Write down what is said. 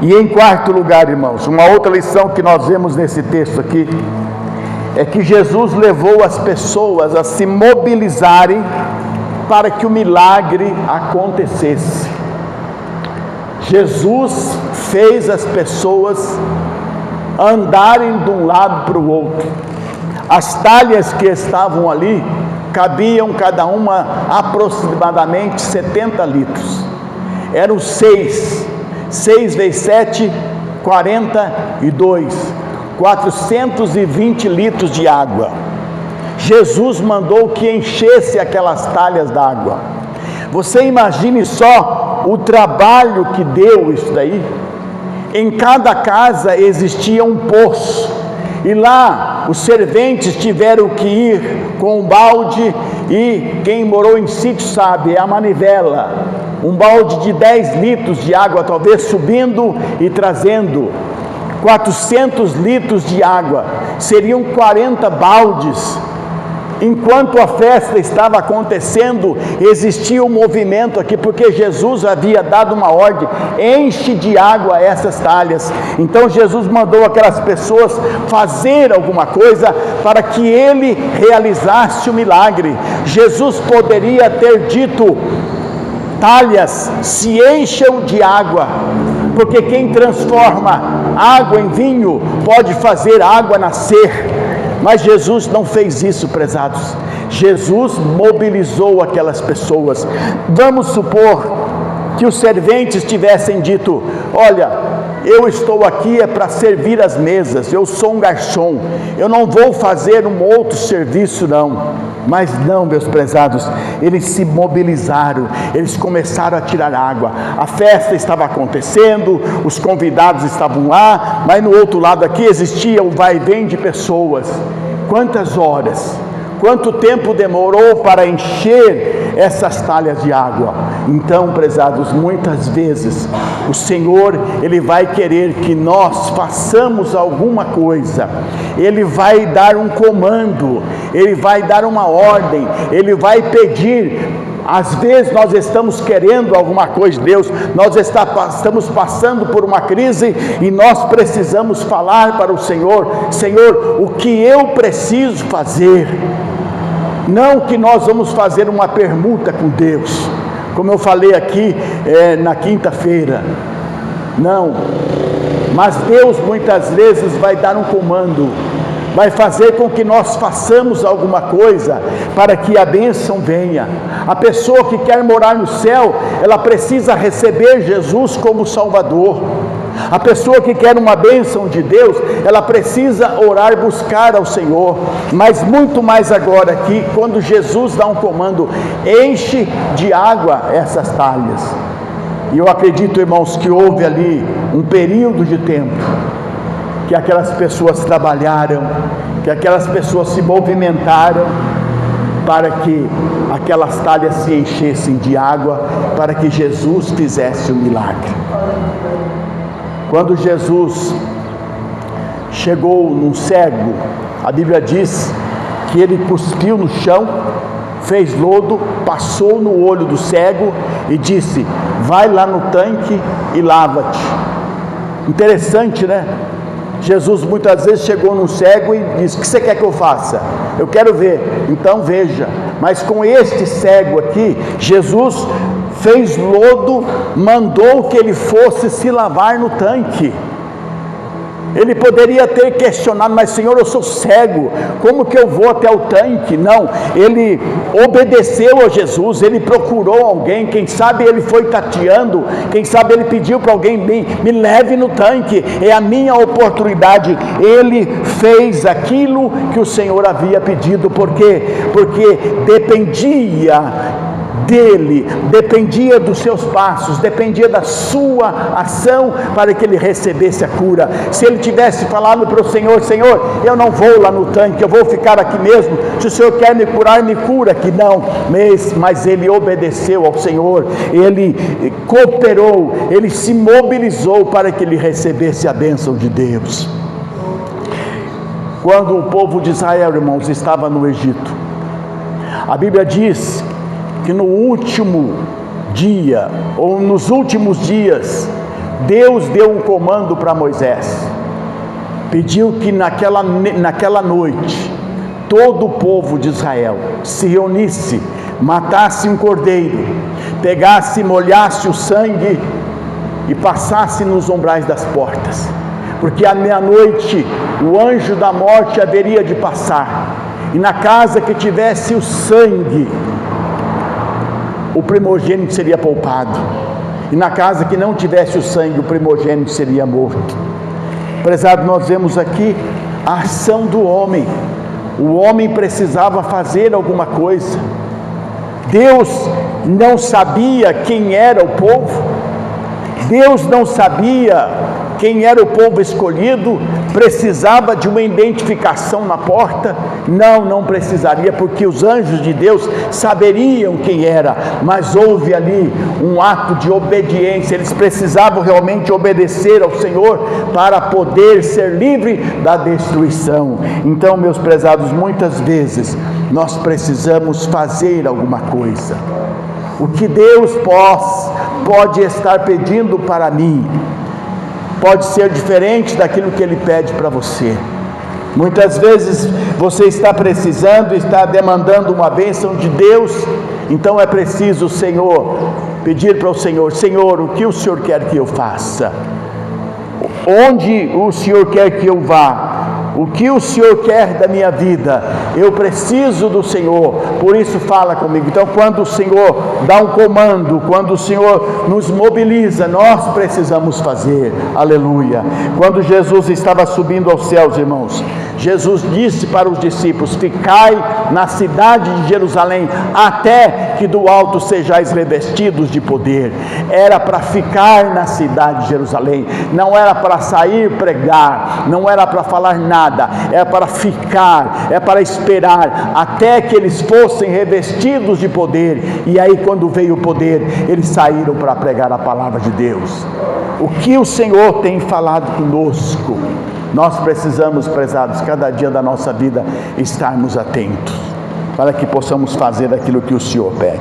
E em quarto lugar, irmãos, uma outra lição que nós vemos nesse texto aqui, é que Jesus levou as pessoas a se mobilizarem para que o milagre acontecesse. Jesus fez as pessoas andarem de um lado para o outro. As talhas que estavam ali cabiam cada uma aproximadamente 70 litros. Eram 6 vezes 7, 42, 420 litros de água. Jesus mandou que enchesse aquelas talhas d'água. Você imagine só o trabalho que deu isso daí. Em cada casa existia um poço, e lá os serventes tiveram que ir com um balde, e quem morou em sítio sabe, é a manivela, um balde de 10 litros de água, talvez subindo e trazendo 400 litros de água, seriam 40 baldes. Enquanto a festa estava acontecendo, existia um movimento aqui, porque Jesus havia dado uma ordem: enche de água essas talhas. Então Jesus mandou aquelas pessoas fazer alguma coisa para que ele realizasse o milagre. Jesus poderia ter dito: talhas, se encham de água, porque quem transforma água em vinho pode fazer água nascer. Mas Jesus não fez isso, prezados. Jesus mobilizou aquelas pessoas. Vamos supor que os serventes tivessem dito: olha, eu estou aqui é para servir as mesas, eu sou um garçom, eu não vou fazer um outro serviço não. Mas não, meus prezados, eles se mobilizaram, eles começaram a tirar água. A festa estava acontecendo, os convidados estavam lá, mas no outro lado aqui existia um vai e vem de pessoas. Quantas horas, quanto tempo demorou para encher essas talhas de água? Então, prezados, muitas vezes o Senhor, Ele vai querer que nós façamos alguma coisa. Ele vai dar um comando, Ele vai dar uma ordem, Ele vai pedir. Às vezes nós estamos querendo alguma coisa de Deus, nós estamos passando por uma crise e nós precisamos falar para o Senhor: Senhor, o que eu preciso fazer? Não que nós vamos fazer uma permuta com Deus, como eu falei aqui na quinta-feira, não, mas Deus muitas vezes vai dar um comando, vai fazer com que nós façamos alguma coisa para que a bênção venha. A pessoa que quer morar no céu, ela precisa receber Jesus como Salvador. A pessoa que quer uma bênção de Deus, ela precisa orar, buscar ao Senhor. Mas muito mais agora aqui, quando Jesus dá um comando: enche de água essas talhas. E eu acredito, irmãos, que houve ali um período de tempo que aquelas pessoas trabalharam, que aquelas pessoas se movimentaram para que aquelas talhas se enchessem de água, para que Jesus fizesse o milagre. Quando Jesus chegou num cego, a Bíblia diz que ele cuspiu no chão, fez lodo, passou no olho do cego e disse: vai lá no tanque e lava-te. Interessante, né? Jesus muitas vezes chegou num cego e disse: o que você quer que eu faça? Eu quero ver. Então veja. Mas com este cego aqui, Jesus fez lodo, mandou que ele fosse se lavar no tanque. Ele poderia ter questionado: mas Senhor, eu sou cego, como que eu vou até o tanque? Não, ele obedeceu a Jesus, ele procurou alguém, quem sabe ele foi tateando, quem sabe ele pediu para alguém: me leve no tanque, é a minha oportunidade. Ele fez aquilo que o Senhor havia pedido. Por quê? Porque dependia dele, dependia dos seus passos, dependia da sua ação para que ele recebesse a cura. Se ele tivesse falado para o Senhor: Senhor, eu não vou lá no tanque, eu vou ficar aqui mesmo, se o Senhor quer me curar, me cura aqui. Não, mas ele obedeceu ao Senhor, ele cooperou, ele se mobilizou para que ele recebesse a bênção de Deus. Quando o povo de Israel, irmãos, estava no Egito, a Bíblia diz que no último dia, ou nos últimos dias, Deus deu um comando para Moisés. Pediu que naquela noite, todo o povo de Israel se reunisse, matasse um cordeiro, pegasse, molhasse o sangue e passasse nos umbrais das portas, porque à meia-noite o anjo da morte haveria de passar, e na casa que tivesse o sangue, o primogênito seria poupado, e na casa que não tivesse o sangue, o primogênito seria morto. Prezado, nós vemos aqui a ação do homem. O homem precisava fazer alguma coisa. Deus não sabia quem era o povo, Deus não sabia quem era o povo escolhido, precisava de uma identificação na porta? Não precisaria, porque os anjos de Deus saberiam quem era, mas houve ali um ato de obediência. Eles precisavam realmente obedecer ao Senhor para poder ser livre da destruição. Então, meus prezados, muitas vezes nós precisamos fazer alguma coisa. O que Deus pode estar pedindo para mim pode ser diferente daquilo que Ele pede para você. Muitas vezes você está precisando, está demandando uma bênção de Deus, então é preciso o Senhor pedir para o Senhor: Senhor, o que o Senhor quer que eu faça? Onde o Senhor quer que eu vá? O que o Senhor quer da minha vida? Eu preciso do Senhor, por isso fala comigo. Então, quando o Senhor dá um comando, quando o Senhor nos mobiliza, nós precisamos fazer. Aleluia. Quando Jesus estava subindo aos céus, irmãos, Jesus disse para os discípulos: ficai na cidade de Jerusalém, até que do alto sejais revestidos de poder. Era para ficar na cidade de Jerusalém, não era para sair pregar, não era para falar nada, é para ficar, é para esperar até que eles fossem revestidos de poder. E aí, quando veio o poder, eles saíram para pregar a palavra de Deus. O que o Senhor tem falado conosco? Nós precisamos, prezados, cada dia da nossa vida estarmos atentos, para que possamos fazer aquilo que o Senhor pede.